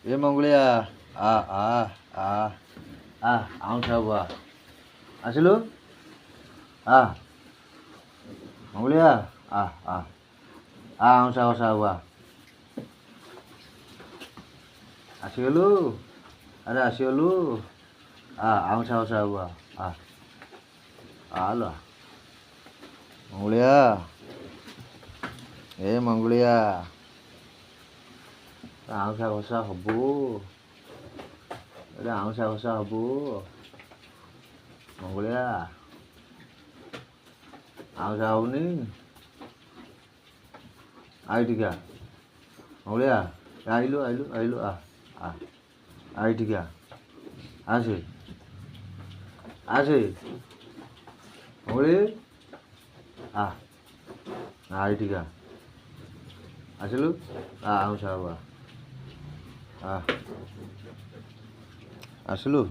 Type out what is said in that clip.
ए मंगलिया आ आ आ आ आउँछ बुवा आसिलु आ मंगलिया आ आ आ आउँछ आउँछ बुवा आसिगलु अरे आसिगलु आ आउँछ आउँछ बुवा आ ल मंगलिया ए मंगलिया आउँछ आउँछ हबु अरे आउँछ आउँछ हबु मंगलिया आउँछ आउनी आइटिका मंगलिया आइलु आइलु आइलु आ आइटिका आसे आसे मंगली आ आइटिका आसिलु आउँछ बुवा आसिलु